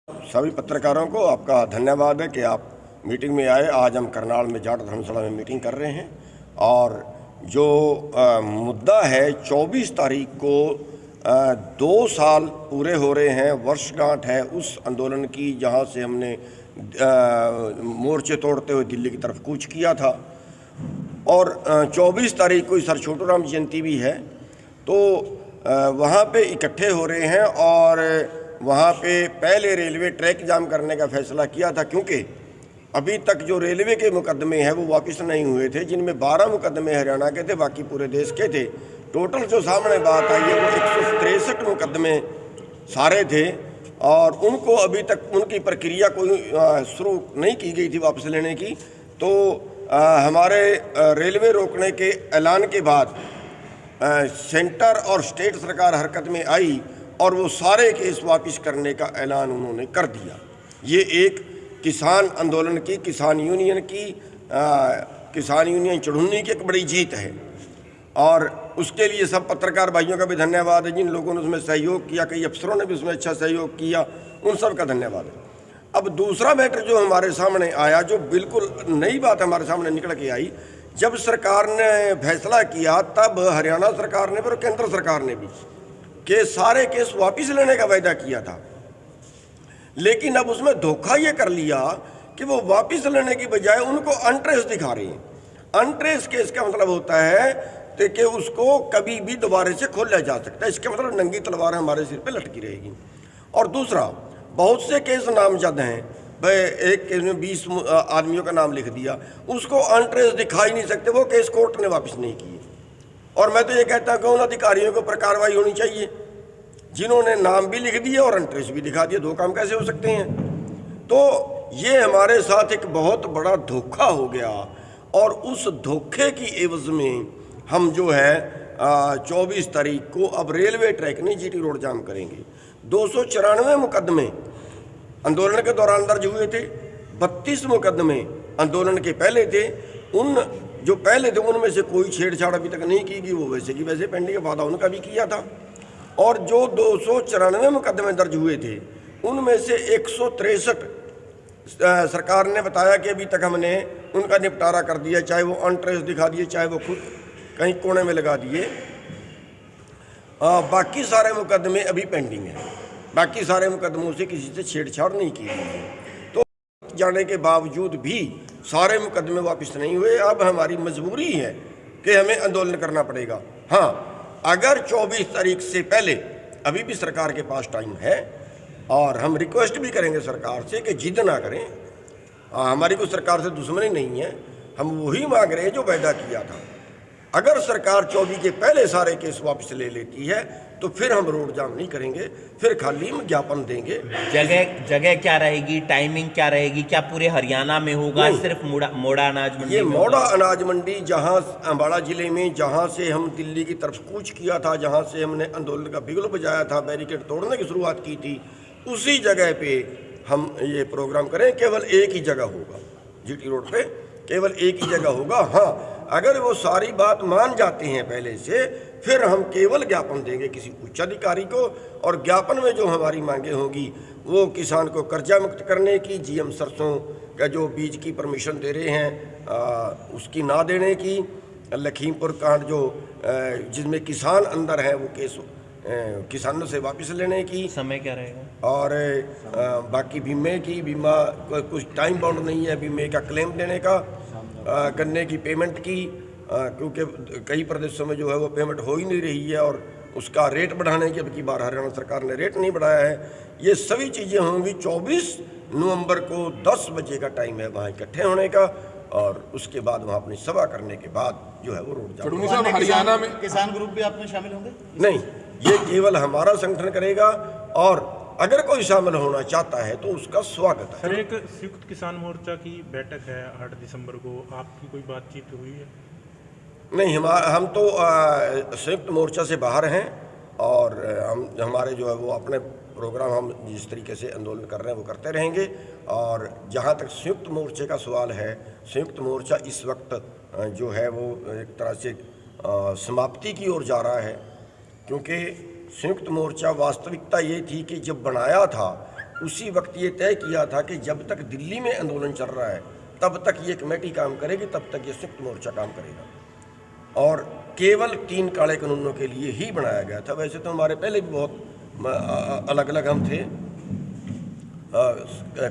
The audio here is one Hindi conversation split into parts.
सभी पत्रकारों को आपका धन्यवाद है कि आप मीटिंग में आए। आज हम करनाल में जाट धर्मशाला में मीटिंग कर रहे हैं और जो मुद्दा है 24 तारीख को 2 साल पूरे हो रहे हैं, वर्षगांठ है उस आंदोलन की जहां से हमने मोर्चे तोड़ते हुए दिल्ली की तरफ कूच किया था। और 24 तारीख को सर छोटू राम जयंती भी है, तो वहाँ पे इकट्ठे हो रहे हैं और वहाँ पे पहले रेलवे ट्रैक जाम करने का फैसला किया था, क्योंककि अभी तक जो रेलवे के मुकदमे हैं वो वापस नहीं हुए थे, जिनमें 12 मुकदमे हरियाणा के थे, बाकी पूरे देश के थे। टोटल जो सामने बात आई है वो 163 मुकदमे सारे थे और उनको अभी तक उनकी प्रक्रिया कोई शुरू नहीं की गई थी वापस लेने की। तो हमारे रेलवे रोकने के ऐलान के बाद सेंटर और स्टेट सरकार हरकत में आई और वो सारे केस वापस करने का ऐलान उन्होंने कर दिया। ये एक किसान आंदोलन की, किसान यूनियन चढ़ुन्नी की एक बड़ी जीत है और उसके लिए सब पत्रकार भाइयों का भी धन्यवाद है जिन लोगों ने उसमें सहयोग किया। कई अफसरों ने भी उसमें अच्छा सहयोग किया, उन सब का धन्यवाद है। अब दूसरा मैटर जो हमारे सामने आया, जो बिल्कुल नई बात हमारे सामने निकल के आई, जब सरकार ने फैसला किया तब हरियाणा सरकार ने और केंद्र सरकार ने भी के सारे केस वापस लेने का वायदा किया था, लेकिन अब उसमें धोखा ये कर लिया कि वो वापस लेने की बजाय उनको अनट्रेस दिखा रहे हैं। अनट्रेस केस का मतलब होता है कि उसको कभी भी दोबारा से खोला जा सकता है, इसका मतलब नंगी तलवार हमारे सिर पे लटकी रहेगी। और दूसरा, बहुत से केस नामजद हैं, भाई एक केस में 20 आदमियों का नाम लिख दिया, उसको अनट्रेस दिखा ही नहीं सकते, वो केस कोर्ट ने वापस नहीं किए। और मैं तो ये कहता हूँ कि उन अधिकारियों के ऊपर कार्रवाई होनी चाहिए जिन्होंने नाम भी लिख दिए और अनट्रेस भी दिखा दिए। दो काम कैसे हो सकते हैं? तो ये हमारे साथ एक बहुत बड़ा धोखा हो गया और उस धोखे की एवज में हम जो है 24 तारीख को अब रेलवे ट्रैक नहीं जीटी रोड जाम करेंगे। 294 मुकदमे आंदोलन के दौरान दर्ज हुए थे, 32 मुकदमे आंदोलन के पहले थे। उन जो पहले थे उनमें से कोई छेड़छाड़ अभी तक नहीं की गई, वो वैसे की वैसे पेंडिंग, वादा उनका भी किया था। और जो 294 मुकदमे दर्ज हुए थे उनमें से 163 सरकार ने बताया कि अभी तक हमने उनका निपटारा कर दिया, चाहे वो अनट्रेस दिखा दिए, चाहे वो खुद कहीं कोने में लगा दिए। बाकी सारे मुकदमे अभी पेंडिंग हैं, बाकी सारे मुकदमों से किसी से छेड़छाड़ नहीं की गई है। तो जाने के बावजूद भी सारे मुकदमे वापस नहीं हुए। अब हमारी मजबूरी है कि हमें आंदोलन करना पड़ेगा। हाँ, अगर 24 तारीख से पहले अभी भी सरकार के पास टाइम है और हम रिक्वेस्ट भी करेंगे सरकार से कि जिद ना करें। हमारी कोई सरकार से दुश्मनी नहीं है, हम वही मांग रहे हैं जो वायदा किया था। अगर सरकार 24 के पहले सारे केस वापस ले लेती है तो फिर हम रोड जाम नहीं करेंगे, फिर खाली हम ज्ञापन देंगे। जगह क्या रहेगी, टाइमिंग क्या रहेगी, क्या पूरे हरियाणा में होगा, सिर्फ मोड़ा अनाज मंडी? ये मोड़ा अनाज मंडी, जहां अम्बाड़ा जिले में जहां से हम दिल्ली की तरफ कूच किया था, जहां से हमने आंदोलन का बिगुल बजाया था, बैरिकेड तोड़ने की शुरुआत की थी, उसी जगह पे हम ये प्रोग्राम करें। केवल एक ही जगह होगा, जीटी रोड पे केवल एक ही जगह होगा। हाँ, अगर वो सारी बात मान जाते हैं पहले से, फिर हम केवल ज्ञापन देंगे किसी उच्च अधिकारी को, और ज्ञापन में जो हमारी मांगे होगी वो किसान को कर्जा मुक्त करने की, जीएम सरसों का जो बीज की परमिशन दे रहे हैं उसकी ना देने की, लखीमपुर कांड जो जिसमें किसान अंदर हैं वो केस किसानों से वापस लेने की। समय क्या रहेगा? और बाकी बीमे की, बीमा कुछ टाइम बाउंड नहीं है बीमे का क्लेम देने का, गन्ने की पेमेंट की, क्योंकि कई प्रदेशों में जो है वो पेमेंट हो ही नहीं रही है, और उसका रेट बढ़ाने की अब की बार हरियाणा सरकार ने रेट नहीं बढ़ाया है। ये सभी चीज़ें होंगी। 24 नवंबर को 10 बजे का टाइम है वहाँ इकट्ठे होने का, और उसके बाद वहाँ अपनी सभा करने के बाद जो है वो रोड जाम। हरियाणा में किसान ग्रुप भी आप में शामिल होंगे? नहीं, ये केवल हमारा संगठन करेगा, और अगर कोई शामिल होना चाहता है तो उसका स्वागत है। सर, एक संयुक्त किसान मोर्चा की बैठक है 8 दिसंबर को, आपकी कोई बातचीत हुई है? नहीं, हम तो संयुक्त मोर्चा से बाहर हैं और हम हमारे जो है वो अपने प्रोग्राम हम जिस तरीके से आंदोलन कर रहे हैं वो करते रहेंगे। और जहाँ तक संयुक्त मोर्चे का सवाल है, संयुक्त मोर्चा इस वक्त जो है वो एक तरह से समाप्ति की ओर जा रहा है, क्योंकि संयुक्त मोर्चा वास्तविकता ये थी कि जब बनाया था उसी वक्त ये तय किया था कि जब तक दिल्ली में आंदोलन चल रहा है तब तक ये कमेटी काम करेगी, तब तक ये संयुक्त मोर्चा काम करेगा। और केवल 3 काले कानूनों के लिए ही बनाया गया था। वैसे तो हमारे पहले भी बहुत अलग अलग हम थे,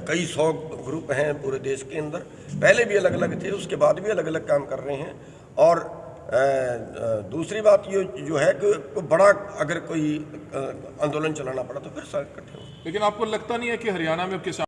कई 100 ग्रुप हैं पूरे देश के अंदर, पहले भी अलग अलग थे, उसके बाद भी अलग अलग काम कर रहे हैं। और दूसरी बात ये जो है कि बड़ा अगर कोई आंदोलन चलाना पड़ा तो फिर सारे इकट्ठे हों। लेकिन आपको लगता नहीं है कि हरियाणा में किसान